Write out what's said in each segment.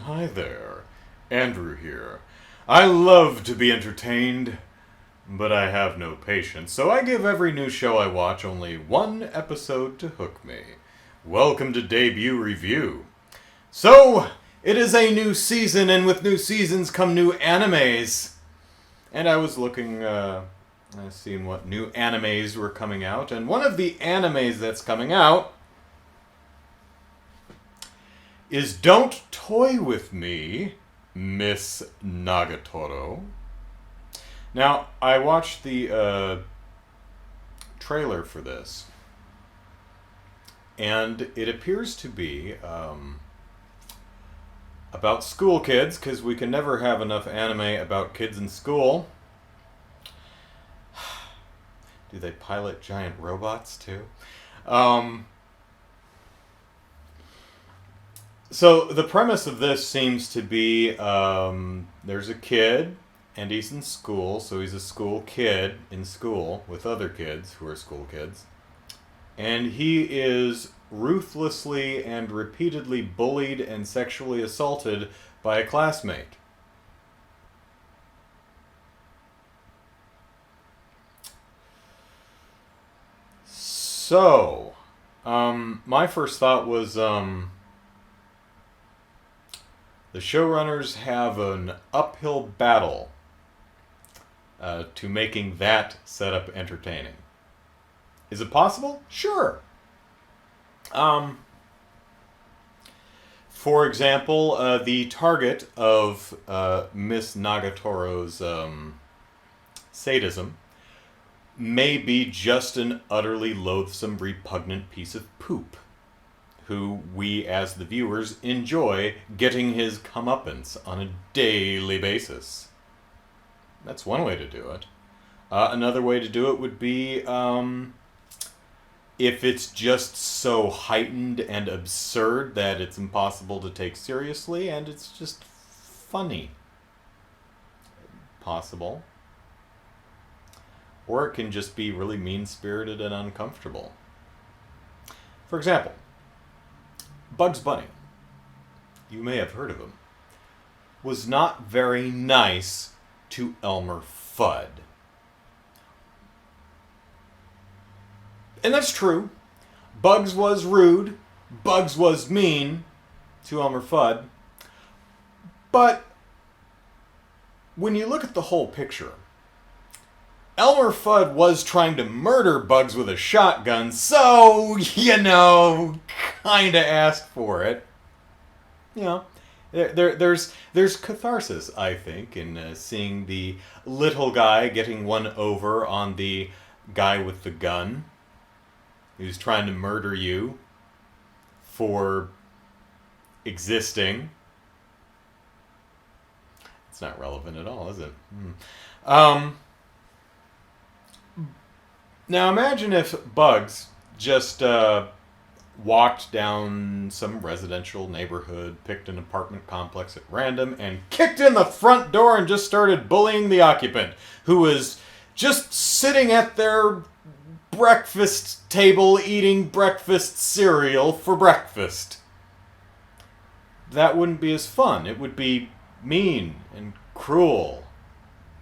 Hi there, Andrew here. I love to be entertained, but I have no patience, so I give every new show I watch only one episode to hook me. Welcome to Debut Review. So, it is a new season, and with new seasons come new animes. And I was looking, seeing what new animes were coming out, and one of the animes that's coming out is Don't Toy With Me, Miss Nagatoro. Now, I watched the trailer for this, and it appears to be about school kids, because we can never have enough anime about kids in school. Do they pilot giant robots, too? So the premise of this seems to be there's a kid, and he's in school, so he's a school kid in school with other kids who are school kids. And he is ruthlessly and repeatedly bullied and sexually assaulted by a classmate. So, my first thought was, the showrunners have an uphill battle to making that setup entertaining. Is it possible? Sure. For example, the target of Miss Nagatoro's sadism may be just an utterly loathsome, repugnant piece of poop, who we as the viewers enjoy getting his comeuppance on a daily basis. That's one way to do it. Another way to do it would be if it's just so heightened and absurd that it's impossible to take seriously and it's just funny. Possible. Or it can just be really mean-spirited and uncomfortable. For example, Bugs Bunny, you may have heard of him, was not very nice to Elmer Fudd. And that's true. Bugs was rude. Bugs was mean to Elmer Fudd. But when you look at the whole picture, Elmer Fudd was trying to murder Bugs with a shotgun, so, kinda asked for it. There's catharsis, I think, in seeing the little guy getting one over on the guy with the gun who's trying to murder you for existing. It's not relevant at all, is it? Now imagine if Bugs just walked down some residential neighborhood, picked an apartment complex at random, and kicked in the front door and just started bullying the occupant, who was just sitting at their breakfast table eating breakfast cereal for breakfast. That wouldn't be as fun. It would be mean and cruel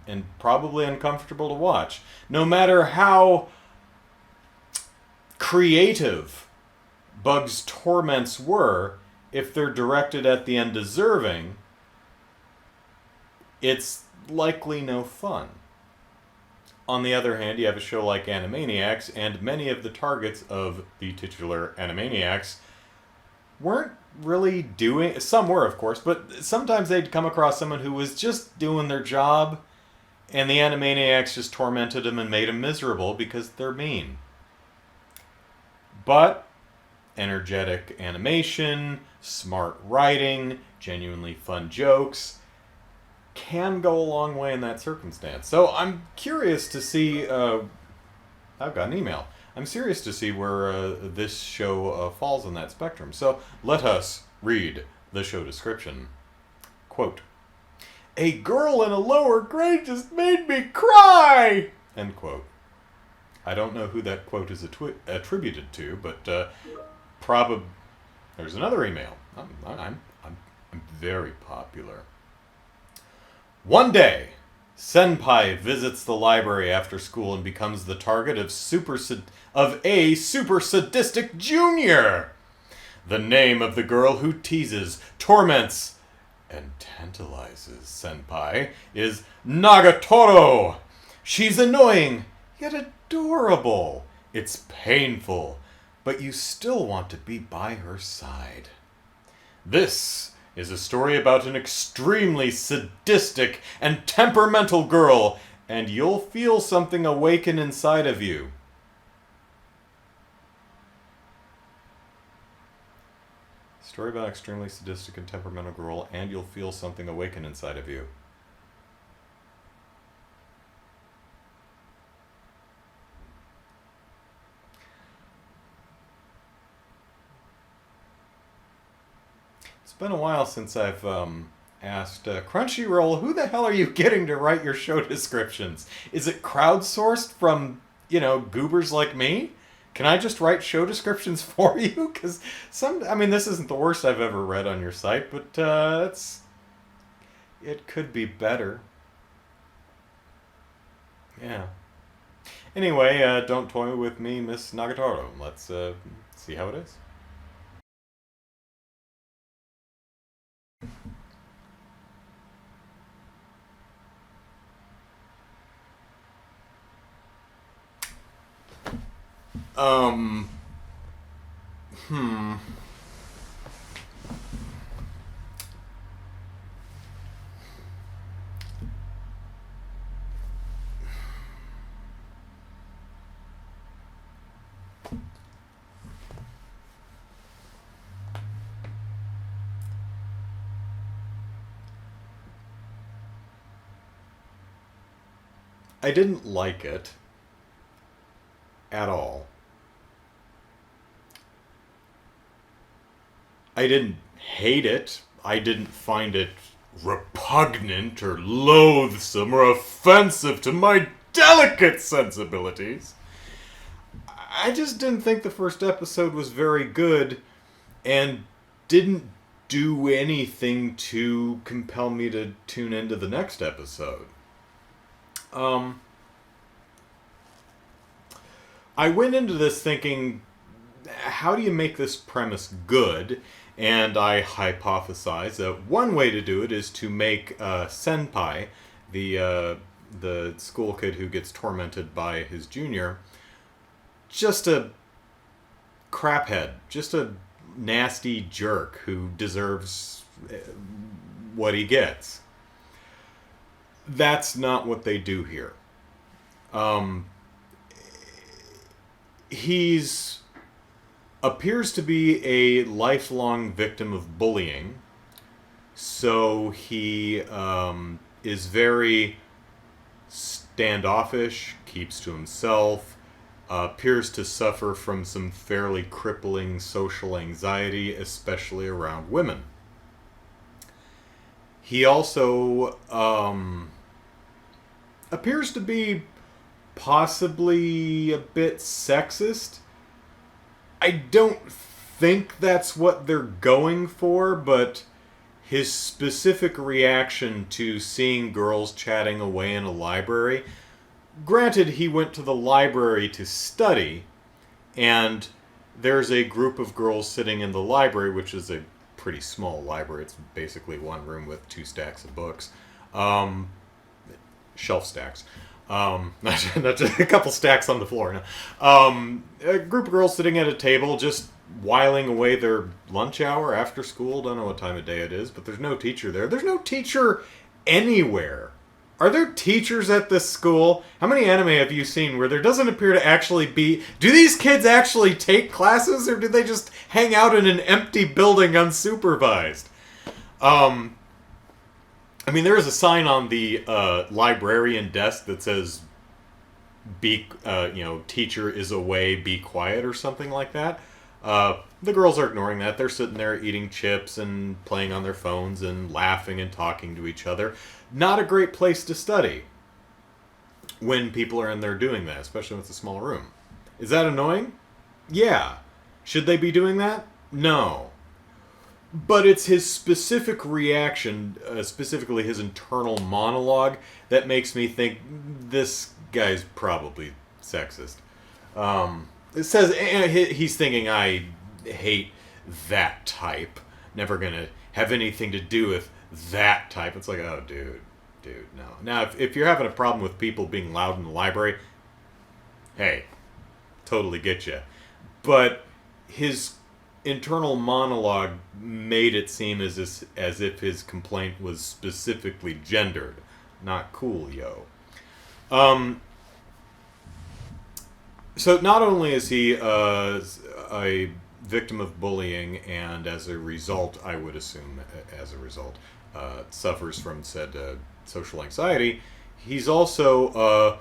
and probably uncomfortable to watch. No matter how creative Bugs' torments were, if they're directed at the undeserving, it's likely no fun. On the other hand, you have a show like Animaniacs, and many of the targets of the titular Animaniacs weren't really doing... Some were, of course, but sometimes they'd come across someone who was just doing their job, and the Animaniacs just tormented them and made them miserable because they're mean. But energetic animation, smart writing, genuinely fun jokes can go a long way in that circumstance. So I'm curious to see... I've got an email. I'm curious to see where this show falls on that spectrum. So let us read the show description. Quote, "A girl in a lower grade just made me cry!" End quote. I don't know who that quote is attributed to, but there's another email. I'm I'm very popular. One day, Senpai visits the library after school and becomes the target of a super sadistic junior. The name of the girl who teases, torments, and tantalizes Senpai is Nagatoro. She's annoying, yet adorable. It's painful, but you still want to be by her side. This is a story about an extremely sadistic and temperamental girl, and you'll feel something awaken inside of you. Story about an extremely sadistic and temperamental girl, and you'll feel something awaken inside of you. It's been a while since I've asked Crunchyroll, who the hell are you getting to write your show descriptions? Is it crowdsourced from, goobers like me? Can I just write show descriptions for you? Because this isn't the worst I've ever read on your site, but it could be better. Yeah. Anyway, don't toy with me, Miss Nagatoro. Let's see how it is. Um. Hmm. I didn't like it at all. I didn't hate it. I didn't find it repugnant or loathsome or offensive to my delicate sensibilities. I just didn't think the first episode was very good and didn't do anything to compel me to tune into the next episode. I went into this thinking, how do you make this premise good? And I hypothesized that one way to do it is to make Senpai, the school kid who gets tormented by his junior, just a craphead, just a nasty jerk who deserves what he gets. That's not what they do here. He's appears to be a lifelong victim of bullying, so he is very standoffish, keeps to himself, appears to suffer from some fairly crippling social anxiety, especially around women. He also appears to be possibly a bit sexist. I don't think that's what they're going for, but his specific reaction to seeing girls chatting away in a library. Granted, he went to the library to study, and there's a group of girls sitting in the library, which is a pretty small library. It's basically one room with 2 stacks of books. Shelf stacks. Not just a couple stacks on the floor. No. A group of girls sitting at a table just whiling away their lunch hour after school. Don't know what time of day it is, but there's no teacher there. There's no teacher anywhere. Are there teachers at this school? How many anime have you seen where there doesn't appear to actually be... Do these kids actually take classes, or do they just hang out in an empty building unsupervised? There is a sign on the librarian desk that says, teacher is away, be quiet, or something like that. The girls are ignoring that. They're sitting there eating chips and playing on their phones and laughing and talking to each other. Not a great place to study when people are in there doing that, especially when it's a small room. Is that annoying? Yeah. Should they be doing that? No. But it's his specific reaction, specifically his internal monologue, that makes me think this guy's probably sexist. It says he's thinking, I hate that type. Never gonna have anything to do with that type. It's like, oh, dude, no. Now, if you're having a problem with people being loud in the library, hey, totally get you. But his internal monologue made it seem as if his complaint was specifically gendered. Not cool, yo. So not only is he a victim of bullying, and as a result, I would assume, suffers from said social anxiety, he's also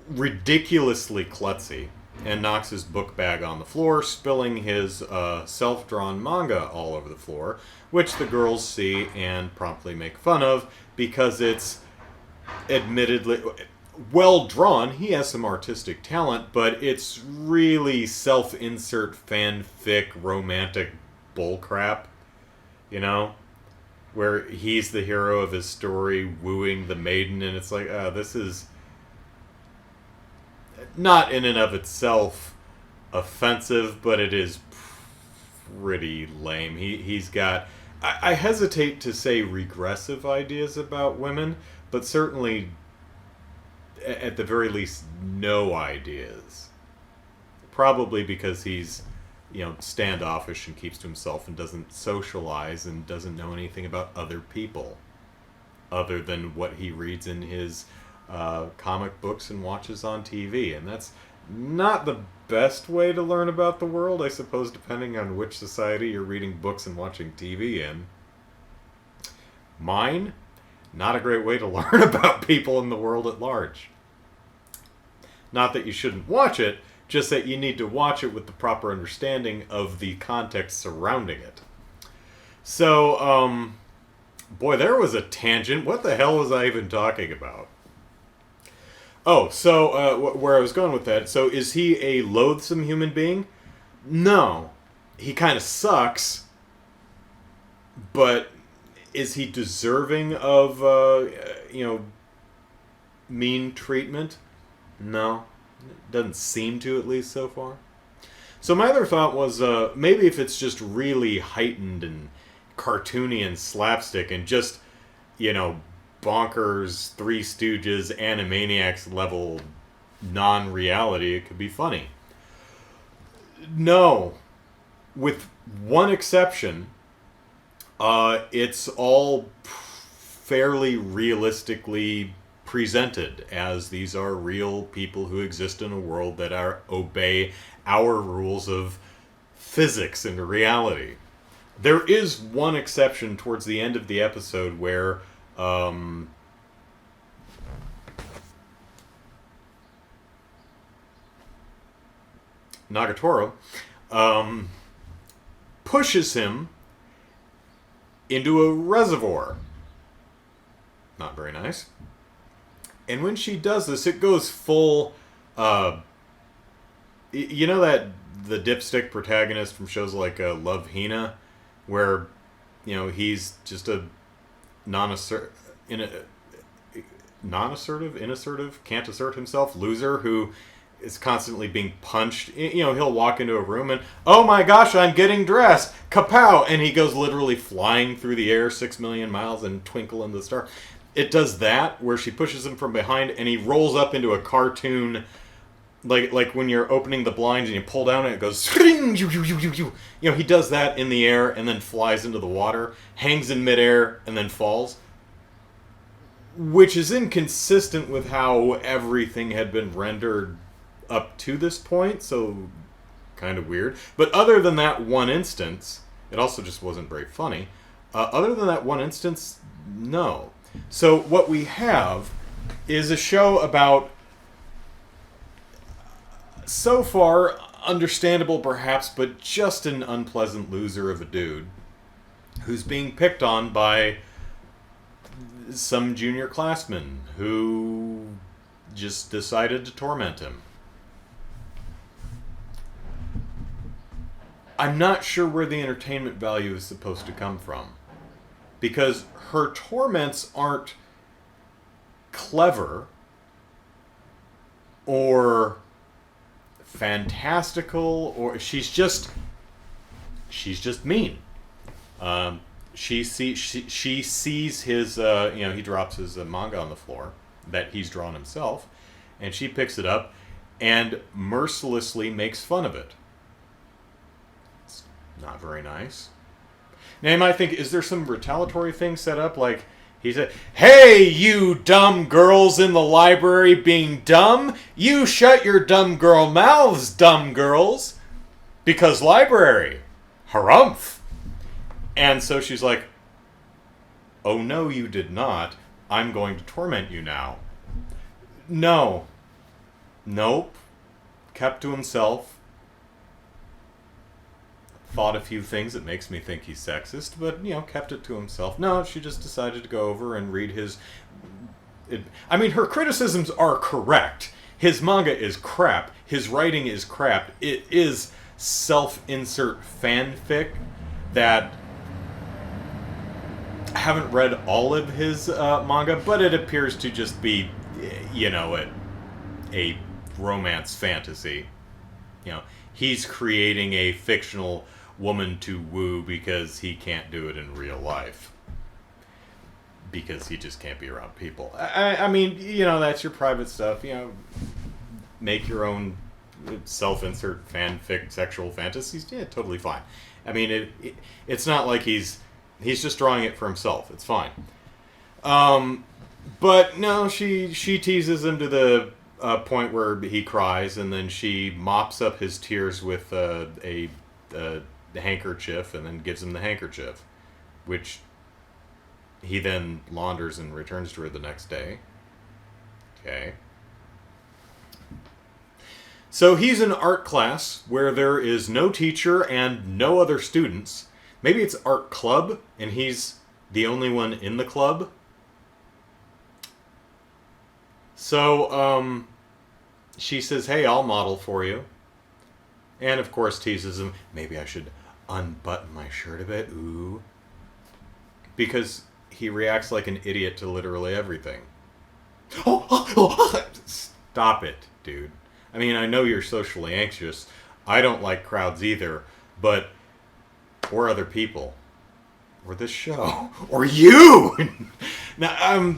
ridiculously klutzy and knocks his book bag on the floor, spilling his self-drawn manga all over the floor, which the girls see and promptly make fun of because it's admittedly well drawn. He has some artistic talent, but it's really self-insert fanfic romantic bullcrap, you know? Where he's the hero of his story wooing the maiden, and it's like, this is not in and of itself offensive, but it is pretty lame. He's got, I hesitate to say regressive ideas about women, but certainly, at the very least, no ideas. Probably because he's, standoffish and keeps to himself and doesn't socialize and doesn't know anything about other people other than what he reads in his comic books and watches on TV. And that's not the best way to learn about the world, I suppose, depending on which society you're reading books and watching TV in. Mine, not a great way to learn about people in the world at large. Not that you shouldn't watch it, just that you need to watch it with the proper understanding of the context surrounding it. So, boy, there was a tangent. What the hell was I even talking about? Oh, so where I was going with that. So, is he a loathsome human being? No. He kind of sucks. But is he deserving of, mean treatment? No. Doesn't seem to, at least so far. So my other thought was, maybe if it's just really heightened and cartoony and slapstick and just, bonkers, Three Stooges, Animaniacs level non-reality, it could be funny. No. With one exception, it's all fairly realistically presented as these are real people who exist in a world that obey our rules of physics and reality. There is one exception towards the end of the episode where Nagatoro pushes him into a reservoir. Not very nice. And when she does this, it goes full, you know that the dipstick protagonist from shows like Love Hina, where, he's just a inassertive, can't assert himself, loser who is constantly being punched. He'll walk into a room and, oh my gosh, I'm getting dressed, kapow, and he goes literally flying through the air 6 million miles and twinkle in the star. It does that, where she pushes him from behind, and he rolls up into a cartoon, like when you're opening the blinds and you pull down and it goes, he does that in the air and then flies into the water, hangs in midair, and then falls. Which is inconsistent with how everything had been rendered up to this point, so kind of weird. But other than that one instance, it also just wasn't very funny. Other than that one instance, no. So what we have is a show about, so far, understandable perhaps, but just an unpleasant loser of a dude who's being picked on by some junior classmen who just decided to torment him. I'm not sure where the entertainment value is supposed to come from. Because her torments aren't clever or fantastical, or she's just mean. She sees his he drops his manga on the floor that he's drawn himself, and she picks it up and mercilessly makes fun of it. It's not very nice. Now you might think, is there some retaliatory thing set up? Like, he said, "Hey, you dumb girls in the library being dumb, you shut your dumb girl mouths, dumb girls, because library, harumph." And so she's like, "Oh no, you did not. I'm going to torment you now." No. Nope. Kept to himself. Thought a few things that makes me think he's sexist, but, kept it to himself. No, she just decided to go over and read his... her criticisms are correct. His manga is crap. His writing is crap. It is self-insert fanfic that... I haven't read all of his manga, but it appears to just be, a romance fantasy. He's creating a fictional woman to woo because he can't do it in real life. Because he just can't be around people. That's your private stuff. Make your own self-insert fanfic sexual fantasies. Yeah, totally fine. It's not like he's just drawing it for himself. It's fine. But no, she teases him to the point where he cries, and then she mops up his tears with a handkerchief, and then gives him the handkerchief, which he then launders and returns to her the next day. Okay. So he's in art class where there is no teacher and no other students. Maybe it's art club, and he's the only one in the club. So, she says, "Hey, I'll model for you." And, of course, teases him, "Maybe I should unbutton my shirt a bit, ooh." Because he reacts like an idiot to literally everything. Stop it, dude. I know you're socially anxious. I don't like crowds either, but... or other people. Or this show. Or you! Now,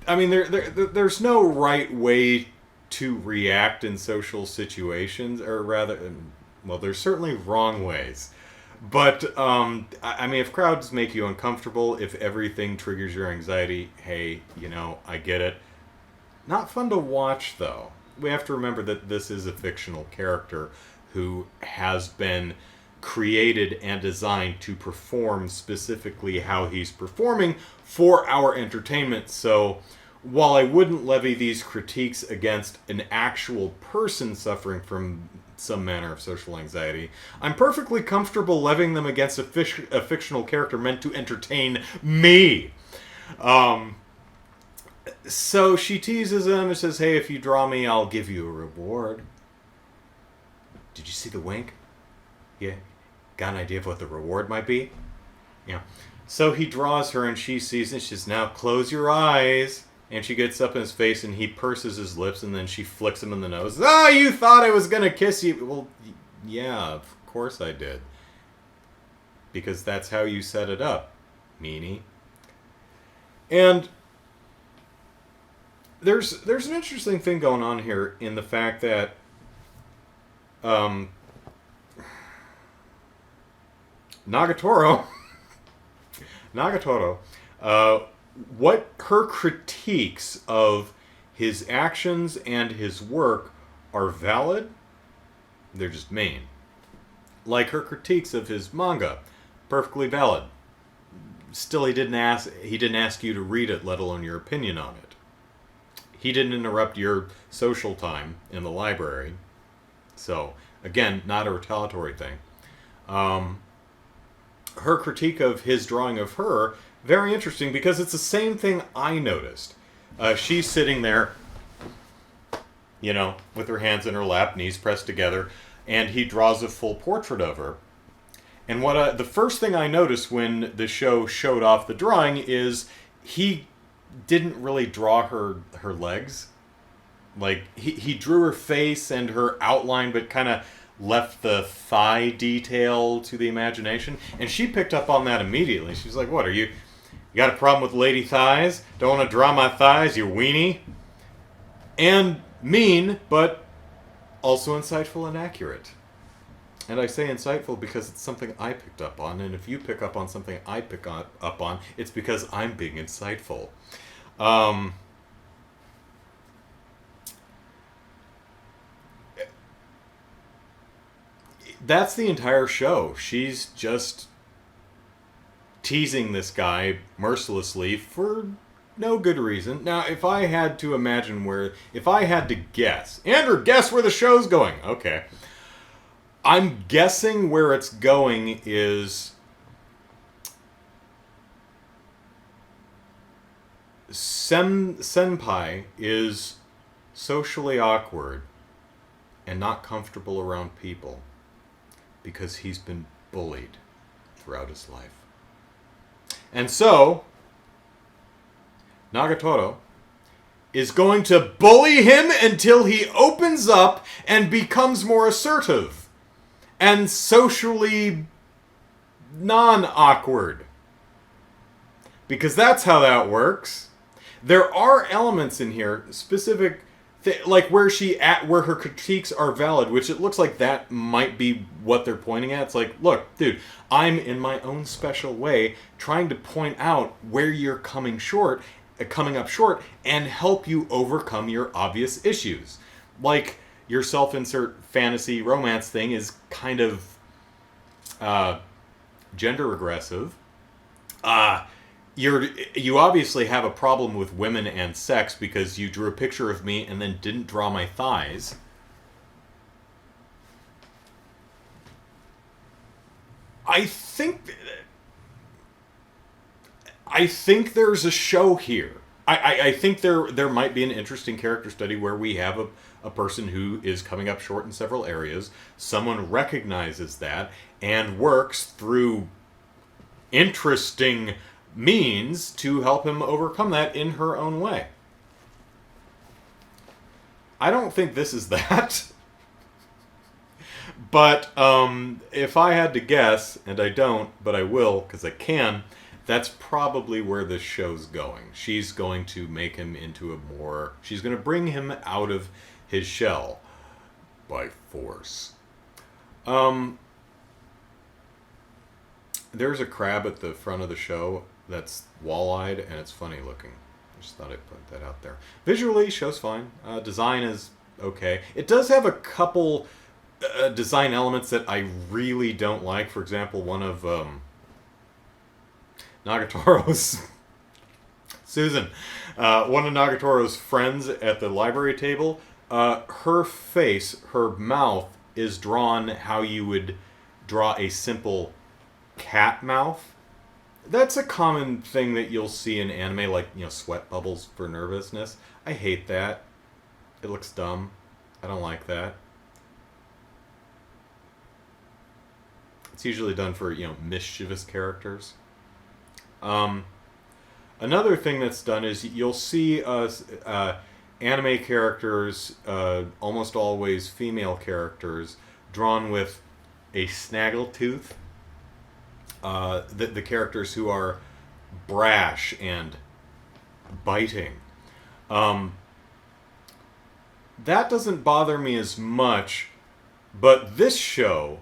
there's no right way to react in social situations, or rather, there's certainly wrong ways. But, if crowds make you uncomfortable, if everything triggers your anxiety, hey, I get it. Not fun to watch, though. We have to remember that this is a fictional character who has been created and designed to perform specifically how he's performing for our entertainment. So while I wouldn't levy these critiques against an actual person suffering from some manner of social anxiety, I'm perfectly comfortable levying them against a fictional character meant to entertain me. So she teases him and says, "Hey, if you draw me, I'll give you a reward." Did you see the wink? Yeah. Got an idea of what the reward might be? Yeah. So he draws her, and she sees it. She says, "Now close your eyes." And she gets up in his face, and he purses his lips, and then she flicks him in the nose. "Ah, you thought I was going to kiss you." Well, yeah, of course I did. Because that's how you set it up, meanie. And there's an interesting thing going on here in the fact that Nagatoro, what her critiques of his actions and his work are valid, they're just mean. Like her critiques of his manga, perfectly valid. Still, he didn't ask you to read it, let alone your opinion on it. He didn't interrupt your social time in the library. So, again, not a retaliatory thing. Her critique of his drawing of her, very interesting, because it's the same thing I noticed. She's sitting there, with her hands in her lap, knees pressed together, and he draws a full portrait of her. And the first thing I noticed when the show showed off the drawing is he didn't really draw her legs. Like he drew her face and her outline, but kind of left the thigh detail to the imagination. And she picked up on that immediately. She's like, "What are you? You got a problem with lady thighs? Don't want to draw my thighs, you weenie?" And mean, but also insightful and accurate. And I say insightful because it's something I picked up on, and if you pick up on something I pick up on, it's because I'm being insightful. That's the entire show. She's just teasing this guy mercilessly for no good reason. Now, if I had to if I had to guess, Andrew, guess where the show's going. Okay. I'm guessing where it's going is Senpai is socially awkward and not comfortable around people because he's been bullied throughout his life. And so, Nagatoro is going to bully him until he opens up and becomes more assertive and socially non-awkward. Because that's how that works. There are elements in here, specific like where her critiques are valid, which it looks like that might be what they're pointing at. It's like, look, dude, I'm in my own special way trying to point out where you're coming up short, and help you overcome your obvious issues. Like your self-insert fantasy romance thing is kind of gender regressive. You obviously have a problem with women and sex because you drew a picture of me and then didn't draw my thighs. I think there's a show here. I think there might be an interesting character study where we have a person who is coming up short in several areas. Someone recognizes that and works through interesting means to help him overcome that in her own way. I don't think this is that. But if I had to guess, and I don't, but I will because I can, that's probably where this show's going. She's going to make him into she's going to bring him out of his shell by force. There's a crab at the front of the show that's wall-eyed, and it's funny looking. I just thought I'd put that out there. Visually, show's fine. Design is okay. It does have a couple design elements that I really don't like. For example, one of Nagatoro's... Susan. One of Nagatoro's friends at the library table, her face, her mouth, is drawn how you would draw a simple cat mouth. That's a common thing that you'll see in anime, like, sweat bubbles for nervousness. I hate that. It looks dumb. I don't like that. It's usually done for, mischievous characters. Another thing that's done is you'll see anime characters, almost always female characters, drawn with a snaggletooth. The characters who are brash and biting. That doesn't bother me as much, but this show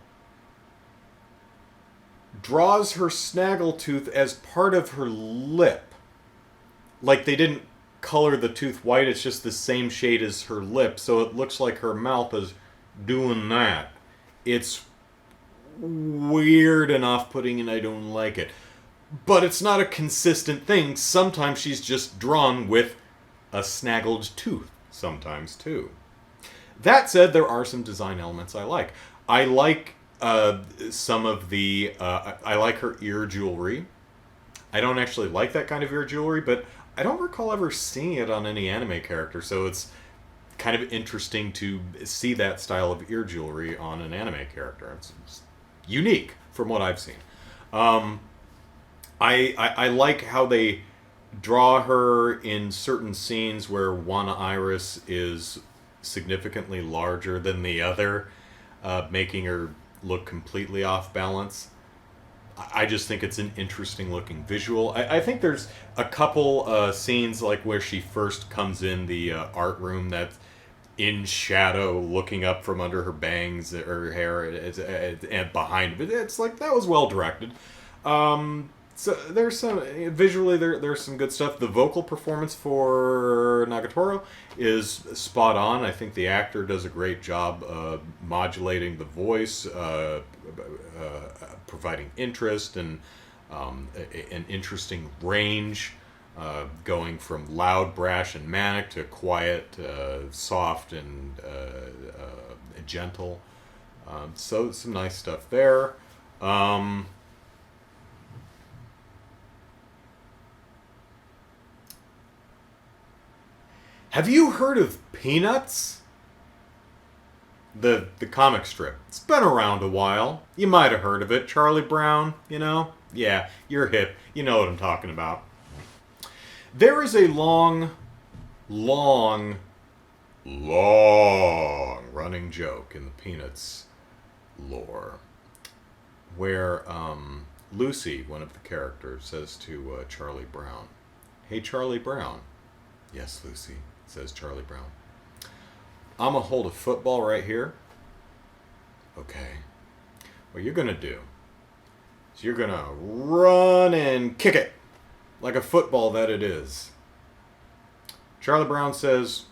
draws her snaggletooth as part of her lip. Like they didn't color the tooth white, it's just the same shade as her lip, so it looks like her mouth is doing that. It's weird and off-putting, and I don't like it. But it's not a consistent thing. Sometimes she's just drawn with a snaggled tooth. Sometimes, too. That said, there are some design elements I like. I like some of the... I like her ear jewelry. I don't actually like that kind of ear jewelry, but I don't recall ever seeing it on any anime character, so it's kind of interesting to see that style of ear jewelry on an anime character. It's unique from what I've seen. I like how they draw her in certain scenes where one iris is significantly larger than the other, making her look completely off balance. I just think it's an interesting looking visual. I think there's a couple scenes like where she first comes in the art room that's in shadow, looking up from under her bangs or her hair, and behind it. It's like that was well directed. So there's some visually there's some good stuff. The vocal performance for Nagatoro is spot on. I think the actor does a great job modulating the voice, providing interest and an interesting range, going from loud, brash, and manic to quiet, soft, and gentle. So some nice stuff there. Have you heard of Peanuts? The comic strip. It's been around a while. You might have heard of it. Charlie Brown, you know? Yeah, you're hip. You know what I'm talking about. There is a long running joke in the Peanuts lore where Lucy, one of the characters, says to Charlie Brown, "Hey, Charlie Brown." "Yes, Lucy," says Charlie Brown. "I'm going to hold a football right here." "Okay. What you're going to do is you're going to run and kick it like a football that it is." Charlie Brown says,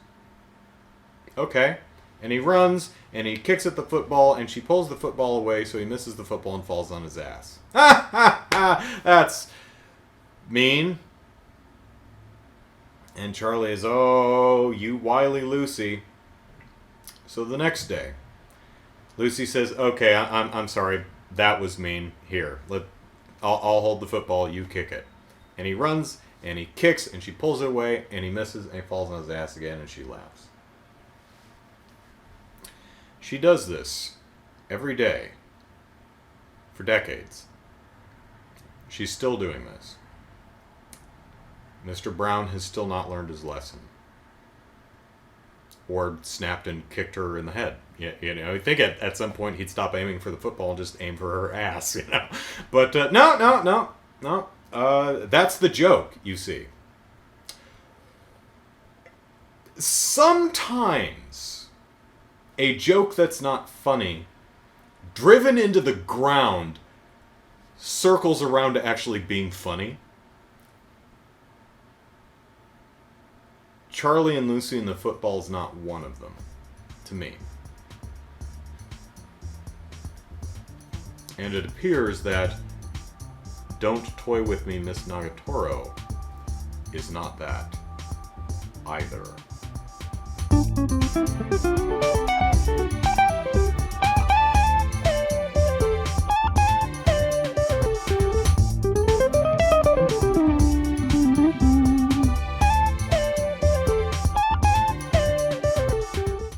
"Okay." And he runs and he kicks at the football and she pulls the football away so he misses the football and falls on his ass. Ha ha ha! That's mean. And Charlie is, "Oh, you wily Lucy." So the next day, Lucy says, "Okay, I'm sorry, that was mean. Here, I'll hold the football, you kick it." And he runs and he kicks and she pulls it away and he misses and he falls on his ass again and she laughs. She does this every day for decades. She's still doing this. Mr. Brown has still not learned his lesson. Or snapped and kicked her in the head. You know, I think at some point he'd stop aiming for the football and just aim for her ass, you know. But no. That's the joke, you see. Sometimes a joke that's not funny, driven into the ground, circles around to actually being funny. Charlie and Lucy and the football is not one of them, to me. And it appears that "Don't Toy With Me, Miss Nagatoro" is not that either.